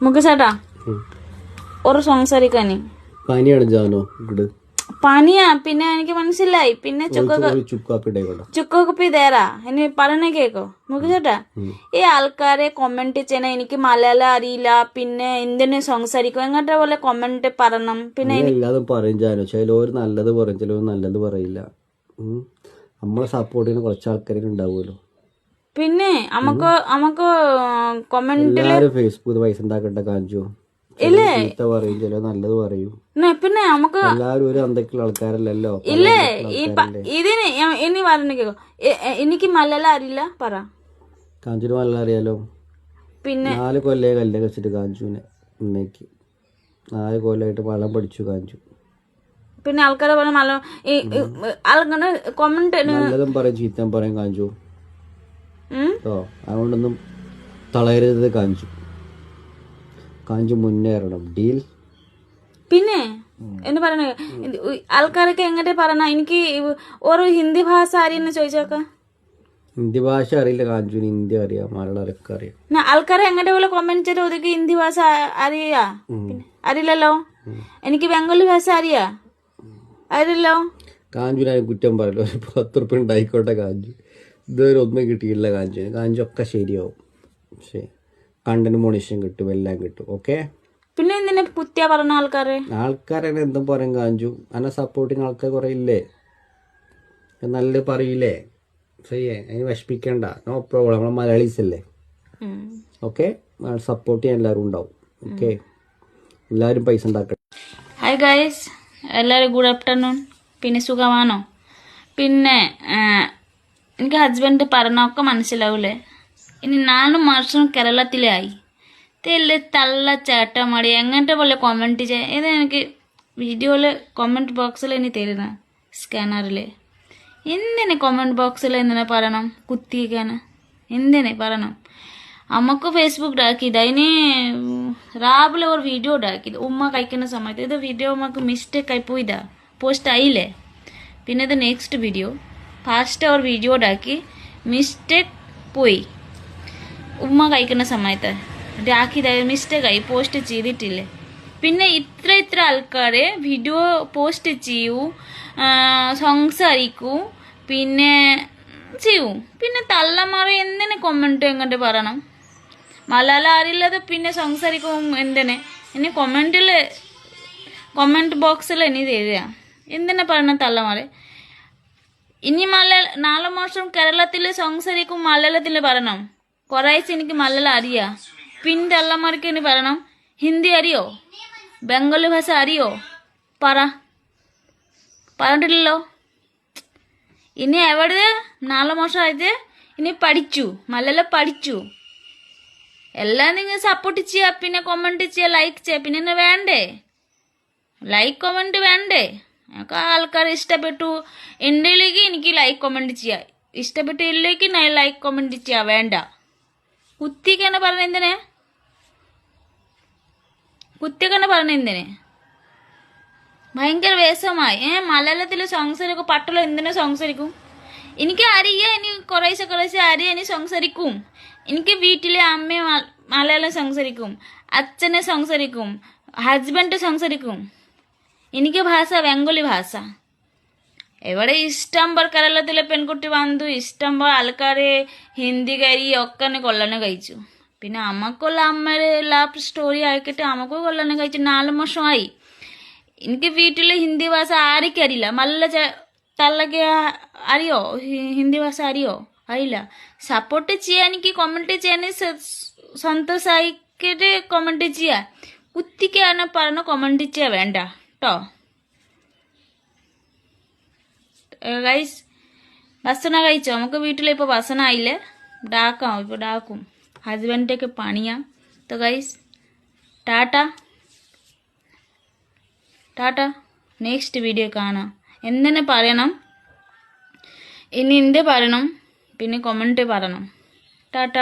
മുഖേഷേട്ടാ ഒരു സംസാരിക്കാനി പനിയാണ് ജാനോ ഇവിടെ പനിയാ പിന്നെ എനിക്ക് മനസ്സിലായി പിന്നെ ചുക്കാപ്പി തേരാ ഇനി പറഞ്ഞ കേക്കോ മുഖേഷേട്ടാ ഈ ആൾക്കാരെ കൊമന്റ് ചെയ്യണ എനിക്ക് മലയാളം അറിയില്ല പിന്നെ എന്തിനു സംസാരിക്കും എങ്ങനത്തെ പോലെ കൊമന്റ് പറയണം പിന്നെ എല്ലാതും പറയും ജാനോ ചിലവർ നല്ലത് പറയും ചിലവർ നല്ലത് പറയില്ല നമ്മളെ സപ്പോർട്ട് ചെയ്യുന്ന കുറച്ച് ആൾക്കാരെ ഉണ്ടാവുമല്ലോ പിന്നെ നമുക്ക് കൊമന്റില് ഫേസ്ബുക്ക് പൈസ ഉണ്ടാക്കണ്ട കാണിച്ചു പറയും ചില നല്ലത് പറയും പിന്നെ നമുക്ക് എല്ലാവരും ഒരു അന്തക്കുള്ള ആൾക്കാരല്ലല്ലോ ഇല്ലേ ഇതിന് ഇനി പറഞ്ഞു കേക്കോ എനിക്ക് മലയാളം അറിയില്ല പറ കാഞ്ചുന് മലയാളം അറിയാലോ പിന്നെ 4 കൊല്ലേ കല്യാണം വെച്ചിട്ട് കാഞ്ചുവിനെ ഇന്നേക്ക് 4 കൊല്ലമായിട്ട് മലയാളം പഠിച്ചു കാഞ്ചു പിന്നെ ആൾക്കാരെ പോലെ മലയാളം കൊമന്റ് നല്ലതും പറയും ചീത്തം പറയും കാഞ്ചു അതുകൊണ്ടൊന്നും തളയരുത് കാഞ്ചു മുന്നേറണം ഡീൽ പിന്നെ എന്ന് പറയണ ആൾക്കാരൊക്കെ എങ്ങനെ പറയണ എനിക്ക് ഒരു ഹിന്ദി ഭാഷ അറിയുന്ന ചോദിച്ചോക്ക ഹിന്ദി ഭാഷ അറിയില്ല കാഞ്ചുവിന് ഹിന്ദി അറിയാം മലയാളം അറിയാം ആൾക്കാരെ എങ്ങനെ പോലെ കൊമന്റ് ചെയ്ത് ഒതുക്കി ഹിന്ദി ഭാഷ അറിയാ അറിയില്ലല്ലോ എനിക്ക് ബംഗാളി ഭാഷ അറിയില്ലോ കാഞ്ചുവിനെ കുറ്റം പറയല്ലോ 10 റുപ്യ ഉണ്ടായിക്കോട്ടെ കാഞ്ചു ഇതുവരെ ഒന്നും കിട്ടിയില്ല കാഞ്ചു ഒക്കെ ശരിയാവും പക്ഷേ കണ്ടന്റ് മോണിഷൻ കിട്ടും എല്ലാം കിട്ടും ഓക്കെ പിന്നെ എന്തിനാ കുത്തിയാ പറഞ്ഞ ആൾക്കാരെ എന്തും പറയും കാഞ്ചു അന്നെ സപ്പോർട്ടിങ് ആൾക്കാർ കുറെ ഇല്ലേ നല്ല പറയില്ലേ ശരിയേ അതിന് വിഷമിക്കണ്ട നോ പ്രോബ്ലം നമ്മളെ മലയാളീസ് അല്ലേ ഓക്കെ സപ്പോർട്ട് ചെയ്യാൻ എല്ലാവരും ഉണ്ടാവും ഓക്കെ എല്ലാവരും പൈസ ഉണ്ടാക്കട്ടെ ഹായ് ഗൈസ് എല്ലാവരും ഗുഡ് ആഫ്റ്റർനൂൺ പിന്നെ സുഖമാണോ പിന്നെ എനിക്ക് ഹസ്ബൻഡ് പറഞ്ഞൊക്കെ മനസ്സിലാവൂലേ ഇനി 4 മാസം കേരളത്തിലായി തെല്ല് തള്ള ചേട്ടമടി എങ്ങനത്തെ പോലെ കൊമൻറ്റ് ചെയ്യാം ഇത് എനിക്ക് വീഡിയോയിൽ കൊമൻറ്റ് ബോക്സിൽ ഇനി തരുന്ന സ്കാനറിൽ എന്തിനെ കൊമൻറ്റ് ബോക്സിൽ എന്തിനാ പറയണം കുത്തിക്കാൻ എന്തിനെ പറയണം അമ്മക്ക് ഫേസ്ബുക്ക് ഇതാക്കിയത് അതിന് രാവിലെ ഒരു വീഡിയോ ഇതാക്കിയത് ഉമ്മ കഴിക്കുന്ന സമയത്ത് ഇത് വീഡിയോ നമുക്ക് മിസ്റ്റേക്ക് ആയി പോയിതാ പോസ്റ്റ് ആയില്ലേ പിന്നെ ഇത് നെക്സ്റ്റ് വീഡിയോ ഫാസ്റ്റ് ഒരു വീഡിയോ ഇതാക്കി മിസ്റ്റേക്ക് പോയി ഉമ്മ കഴിക്കുന്ന സമയത്ത് ഇതാക്കിയത് മിസ്റ്റേക്കായി പോസ്റ്റ് ചെയ്തിട്ടില്ലേ പിന്നെ ഇത്ര ആൾക്കാരെ വീഡിയോ പോസ്റ്റ് ചെയ്യൂ സംസാരിക്കൂ പിന്നെ ചെയ്യൂ പിന്നെ തള്ളമാറി എന്തിനെ കൊമൻറ്റ് എങ്ങോട്ട് പറയണം മലയാളം അറിയില്ലാതെ പിന്നെ സംസാരിക്കും എന്തിനെ ഇനി കൊമൻറ്റ് ബോക്സിൽ ഇനി തരിക എന്തിനാ പറയണം തള്ളമാരെ ഇനി 4 മാസം കേരളത്തിൽ സംസാരിക്കും മലയാളത്തിൽ പറയണം കുറേശ്ശെ എനിക്ക് മലയാളം അറിയാം പിന്നെ തള്ളമാർക്ക് ഇനി പറയണം ഹിന്ദി അറിയോ ബംഗാളി ഭാഷ അറിയോ പറഞ്ഞിട്ടില്ലല്ലോ ഇനി എവിടെ 4 മാസം ആയത് ഇനി പഠിച്ചു മലയാളം പഠിച്ചു എല്ലാം നിങ്ങൾ സപ്പോർട്ട് ചെയ്യുക പിന്നെ കൊമൻറ്റ് ചെയ്യുക ലൈക്ക് ചെയ്യുക പിന്നെ വേണ്ടേ ലൈക്ക് കൊമൻറ്റ് വേണ്ടേ ഞങ്ങൾക്ക് ആൾക്കാർ ഇഷ്ടപ്പെട്ടു ഉണ്ടെങ്കിൽ എനിക്ക് ലൈക്ക് കൊമൻറ്റ് ചെയ്യാം ഇഷ്ടപ്പെട്ടില്ലെങ്കിൽ ഞാൻ ലൈക്ക് കൊമൻറ്റ് ചെയ്യാം വേണ്ട കുത്തിക്കന്നെ പറഞ്ഞ എന്തിനെ ഭയങ്കര വേഷമായി മലയാളത്തിൽ സംസാരിക്കും പട്ടുള്ള എന്തിനാ സംസാരിക്കും എനിക്ക് അറിയാം ഇനി കുറേശ്ശെ അറിയാം ഇനി സംസാരിക്കും എനിക്ക് വീട്ടിലെ അമ്മ മലയാളം സംസാരിക്കും അച്ഛനെ സംസാരിക്കും ഹസ്ബൻഡ് സംസാരിക്കും എനിക്ക് ഭാഷ ബംഗാളി ഭാഷ ഇവിടെ ഇഷ്ടം പോലെ കേരളത്തിലെ പെൺകുട്ടി വന്നു ഇഷ്ടം പോലെ ആൾക്കാരെ ഹിന്ദിക്കാരി ഒക്കെ കൊല്ലണം കഴിച്ചു പിന്നെ അമ്മക്കുള്ള അമ്മയുടെ ലവ് സ്റ്റോറി ആക്കിയിട്ട് അമ്മക്ക് കൊല്ലണം കഴിച്ചു 4 മാസമായി എനിക്ക് വീട്ടിൽ ഹിന്ദി ഭാഷ ആർക്കും അറിയില്ല മല്ല തള്ളക്ക് അറിയോ ഹിന്ദി ഭാഷ അറിയില്ല സപ്പോർട്ട് ചെയ്യാൻ എനിക്ക് കൊമൻറ്റ് ചെയ്യാൻ സന്തോഷമായിക്കിട്ട് കൊമൻറ്റ് ചെയ്യാം കുത്തിക്കാണ് പറഞ്ഞ കൊമൻറ്റ് ചെയ്യാൻ വേണ്ട കേട്ടോ ഗൈസ് ഭക്ഷണം കഴിച്ചോ നമുക്ക് വീട്ടിലിപ്പോൾ ഭക്ഷണം ആയില്ലേ ഡാക്കും ഹസ്ബൻഡൊക്കെ പണിയാ ഗൈസ് ടാറ്റ നെക്സ്റ്റ് വീഡിയോ കാണാം എന്തിനെ പറയണം ഇനി എന്ത് പറയണം പിന്നെ കൊമൻറ്റ് പറയണം ടാറ്റ